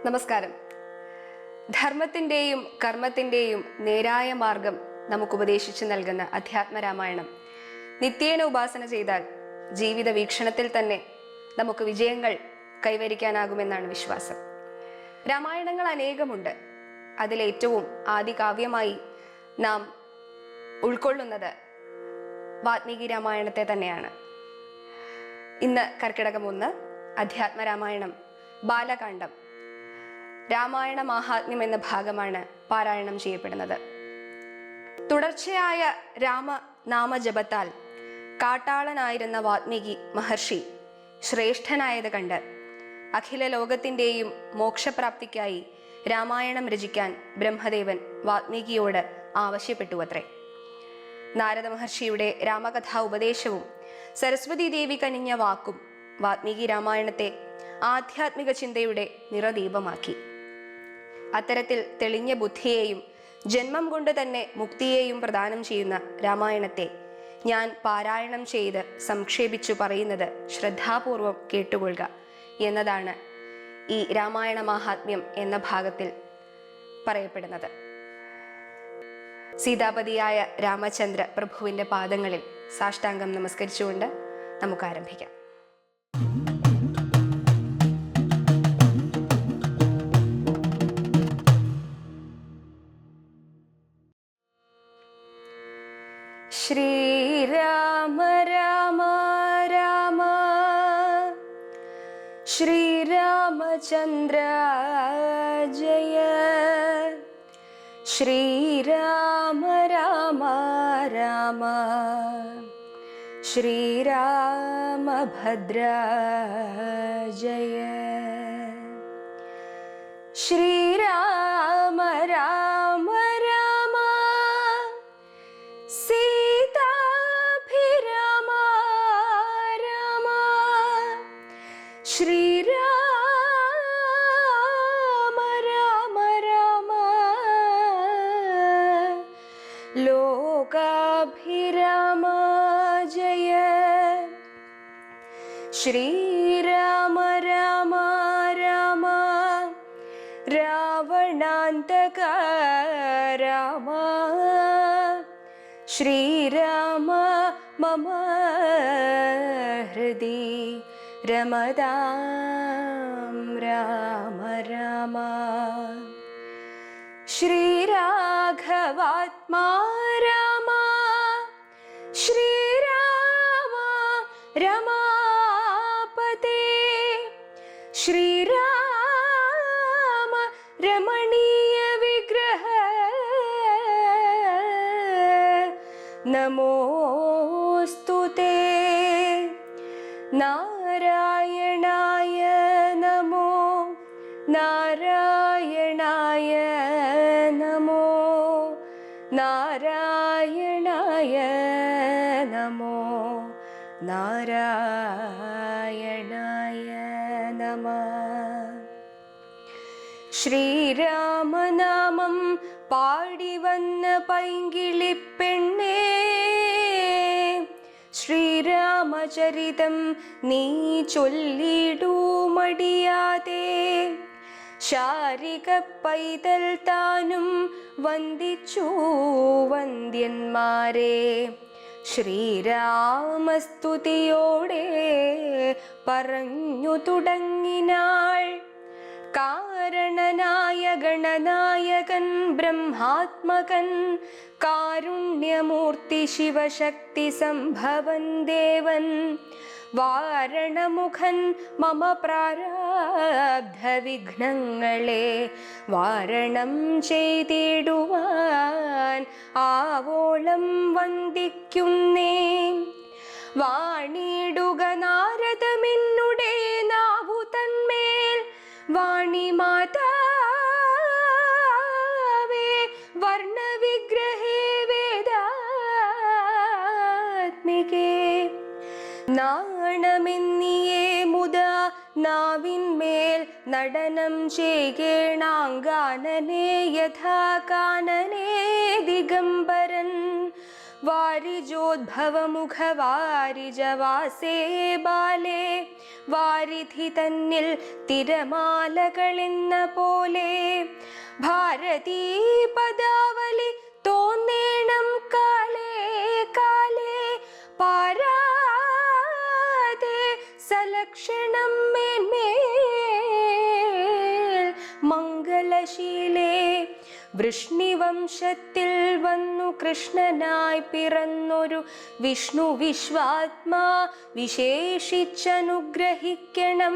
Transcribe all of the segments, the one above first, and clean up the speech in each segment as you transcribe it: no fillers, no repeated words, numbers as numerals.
നമസ്കാരം. ധർമ്മത്തിൻ്റെയും കർമ്മത്തിൻ്റെയും നേരായ മാർഗം നമുക്ക് ഉപദേശിച്ചു നൽകുന്ന അധ്യാത്മരാമായണം നിത്യേന ഉപാസന ചെയ്താൽ ജീവിത വീക്ഷണത്തിൽ തന്നെ നമുക്ക് വിജയങ്ങൾ കൈവരിക്കാനാകുമെന്നാണ് വിശ്വാസം. രാമായണങ്ങൾ അനേകമുണ്ട്. അതിലേറ്റവും ആദികാവ്യമായി നാം ഉൾക്കൊള്ളുന്നത് വാത്മീകി രാമായണത്തെ തന്നെയാണ്. ഇന്ന് കർക്കിടകം 1 അധ്യാത്മരാമായണം ബാലകാണ്ഡം രാമായണ മാഹാത്മ്യം എന്ന ഭാഗമാണ് പാരായണം ചെയ്യപ്പെടുന്നത്. തുടർച്ചയായ രാമനാമജപത്താൽ കാട്ടാളനായിരുന്ന വാത്മീകി മഹർഷി ശ്രേഷ്ഠനായത് കണ്ട് അഖില ലോകത്തിൻ്റെയും മോക്ഷപ്രാപ്തിക്കായി രാമായണം രചിക്കാൻ ബ്രഹ്മദേവൻ വാത്മീകിയോട് ആവശ്യപ്പെട്ടുവത്രേ. നാരദ മഹർഷിയുടെ രാമകഥാ ഉപദേശവും സരസ്വതി ദേവി കനിഞ്ഞ വാക്കും വാത്മീകി രാമായണത്തെ ആധ്യാത്മിക ചിന്തയുടെ നിറദീപമാക്കി. അത്തരത്തിൽ തെളിഞ്ഞ ബുദ്ധിയെയും ജന്മം കൊണ്ട് തന്നെ മുക്തിയെയും പ്രദാനം ചെയ്യുന്ന രാമായണത്തെ ഞാൻ പാരായണം ചെയ്ത് സംക്ഷേപിച്ചു പറയുന്നത് ശ്രദ്ധാപൂർവം കേട്ടുകൊള്ളുക എന്നതാണ് ഈ രാമായണ മാഹാത്മ്യം എന്ന ഭാഗത്തിൽ പറയപ്പെടുന്നത്. സീതാപതിയായ രാമചന്ദ്ര പ്രഭുവിൻ്റെ പാദങ്ങളിൽ സാഷ്ടാംഗം നമസ്കരിച്ചുകൊണ്ട് നമുക്ക് ആരംഭിക്കാം. ശ്രീരാമ രാമ രാമ ശ്രീരാമചന്ദ്ര ജയ ശ്രീരാമ രാമ രാമ ശ്രീരാമഭദ്ര ജയ ശ്രീരാമ രാമ രാമ സീതാഭിരാമ രാമ ശ്രീരാമ രാമ രാമ ലോകാഭിരാമ ജയ ശ്രീരാമ രാമ രാമ രാവണാന്തക രാമ ശ്രീരാമ മമ ഹൃദി രമതാം രാമ രാമ ശ്രീരാഘവാത്മാ രാമ ശ്രീരാമ രമാപതേ ശ്രീരാമ രമണീയ വിഗ്രഹ നമോസ്തുതേ നാരായണായ നമോ നാരായണായ നമോ നാരായണായ നമോ നാരായണായ നമഃ. ശ്രീരാമനാമം പാടി വന്ന പൈങ്കിളിപ്പെണ്ണേ ശ്രീരാമചരിതം നീ ചൊല്ലിടൂ മടിയാതെ ശാരിക പൈതൽ താനും വന്ദിച്ചു വന്ദ്യന്മാരെ ശ്രീരാമസ്തുതിയോടെ പറഞ്ഞു തുടങ്ങിനാൾ. കാരണനായ ഗണനായകൻ ബ്രഹ്മാത്മകൻ കാരുണ്യമൂർത്തി ശിവശക്തി സംഭവൻ ദേവൻ വാരണമുഖൻ മമ പ്രാരബ്ധ വിഘ്നങ്ങളെ വാരണം ചെയ്തിടുവാൻ ആവോളം വന്ദിക്കുന്നേ. വാണിടുക നാരദമെന്നുടെ നാവു തന്മേൽ വാണി മാതാവേ വർണ്ണവിഗ്രഹേ വേദാത്മികേ നാണമെന്നിയേ മുതാ നാവിന്മേൽ നടനം ചെയ്യേണാങ്കാനനേ യഥാ കാനനേ ദിഗംബരൻ വാരിജോദ്ഭവമുഖ വാരിജവാസേ ബാലേ വാരിധി തന്നിൽ തിരമാലകളെന്ന പോലെ ഭാരതീ പദാവലി തോന്നേണം കാലേ കാലേ പാരാതെ സലക്ഷണം മേന്മേൽ മംഗളശീലേ. വൃഷ്ണിവംശത്തിൽ വന്നു കൃഷ്ണനായി പിറന്നൊരു വിഷ്ണു വിശ്വാത്മാ വിശേഷിച്ചനുഗ്രഹിക്കണം.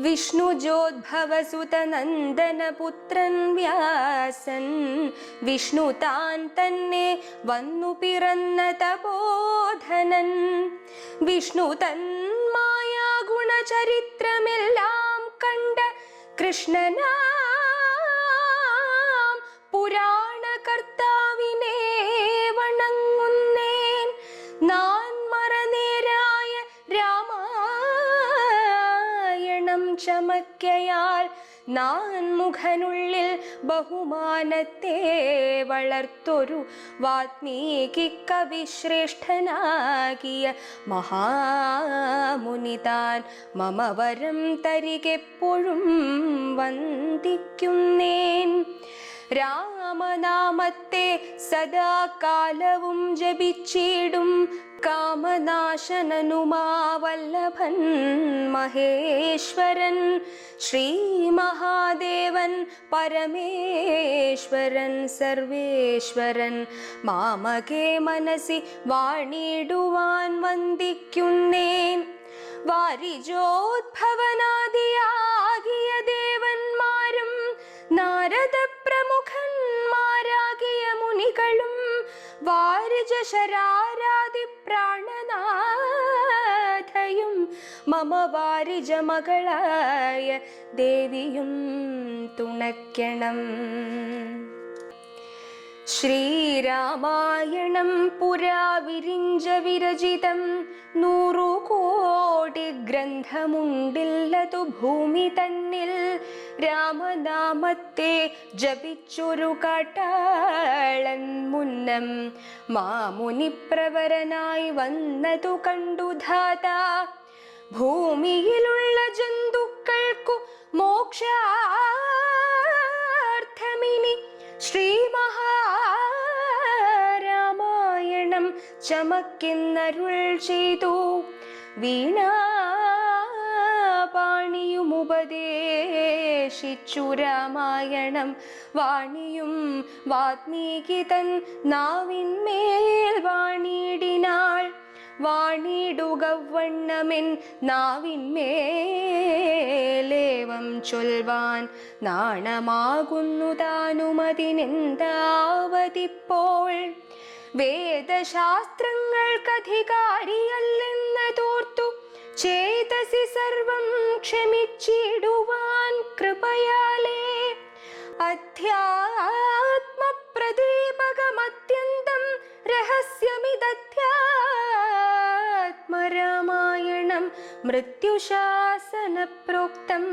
വിഷ്ണുജോദ്ഭവസുത നന്ദനപുത്രൻ വ്യാസൻ വിഷ്ണു താൻ തന്നെ വന്നു പിറന്ന തപോധനൻ. വിഷ്ണു തൻ മായാഗുണചരിത്രമെല്ലാം കണ്ട കൃഷ്ണനാ പുരാണകർത്താവിനെ വണങ്ങുന്നേൻ. നാൻ മറനേരായ രാമായണം ചമക്കയാൽ നാൻ മുഖനുള്ളിൽ ബഹുമാനത്തെ വളർത്തൊരു വാത്മീകി കവിശ്രേഷ്ഠനാകിയ മഹാമുനിതാൻ മമ വരം തരികെപ്പോഴും വന്ദിക്കുന്നേൻ. രാമനാമത്തെ സദാകാലവും ജപിച്ചിടും കാമനാശനനുമാവല്ലഭൻ മഹേശ്വരൻ ശ്രീ മഹാദേവൻ പരമേശ്വരൻ സർവേശ്വരൻ മാമകേ മനസി വാണിടുവാൻ വന്ദിക്കുന്നേൻ. വാരിജോദ്ഭവനാദിയാകിയ ദേവന്മാരും നാരദ പ്രമുഖന്മാരാകിയ മുനികളും വാരിജ ശരാരാതി പ്രാണനാഥയും മമ വാരിജ മകളായ ദേവിയും തുണയ്ക്കണം. ശ്രീരാമായണം പുരാ വിരിഞ്ച വിരചിതം 100 കോടി ഗ്രന്ഥമുണ്ടില്ലതു ഭൂമി തന്നിൽ. രാമനാമത്തെ ജപിച്ചൊരു കാട്ടാളൻ മുന്നം മാമുനിപ്രവരനായി വന്നതു കണ്ടു ധാതാ. ഭൂമിയിലുള്ള ജന്തുക്കൾക്കു മോക്ഷാർത്ഥമിനി ശ്രീ മഹാരാമായണം ചമക്കിന്നരുൾ ചെയ്തു. വീണാപാണിയുമുപദേശിച്ചു രാമായണം വാണിയും വാത്മീകി തൻ നാവിന്മേൽ വാണിടിനാൾ. വാണിടുകവണ്ണമെൻ നാവിന്മേലേവം ചൊൽവാൻ നാണമാകുന്നു താനുമതിനെന്താവതിപ്പോൾ. വേദശാസ്ത്രങ്ങൾക്കധികാരിയല്ലെന്നതോർത്തു ചേതസി സർവം ക്ഷമിച്ചിടുവാൻ കൃപയാലേ. അധ്യാത്മപ്രദീപകമത്യന്തം രഹസ്യമിദധ്യാത്മരാമായണം മൃത്യുശാസന പ്രോക്തം.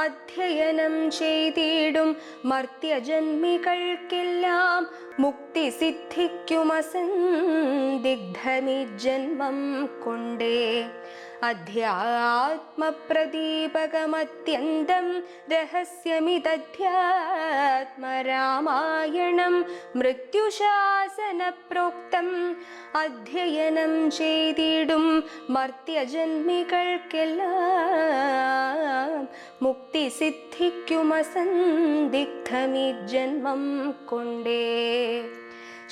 അധ്യയനം ചെയ്തിടും മർത്യജന്മികൾക്കെല്ലാം മുക്തി സിദ്ധിക്കുമസന്ദിഗ്ധമി ജന്മം കൊണ്ടേ. അധ്യാത്മപ്രദീപകമത്യന്തം രഹസ്യമിദധ്യാത്മരാമായണം മൃത്യുശാസന പ്രോക്തം. അധ്യയനം ചെയ്തിടും മർത്യജന്മികൾക്കെല്ലാം മുക്തി സിദ്ധിക്കുമസന്ദിഗ്ധമി ജന്മം കൊണ്ടേ.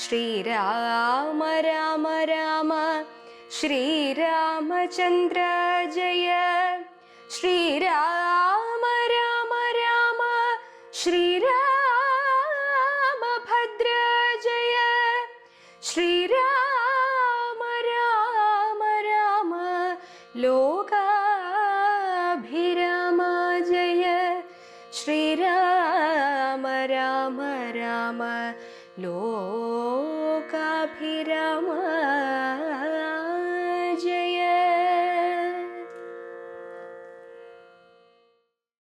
ശ്രീരാമ രാമ രാമ ശ്രീരാമചന്ദ്ര ജയ. ശ്രീരാമ രാമ രാമ ശ്രീരാമഭദ്ര ജയ. ശ്രീരാമ രാമ രാമ ലോകാഭിരാമ ജയ. ശ്രീരാമ രാമ രാമ ലോകാഭിരാമ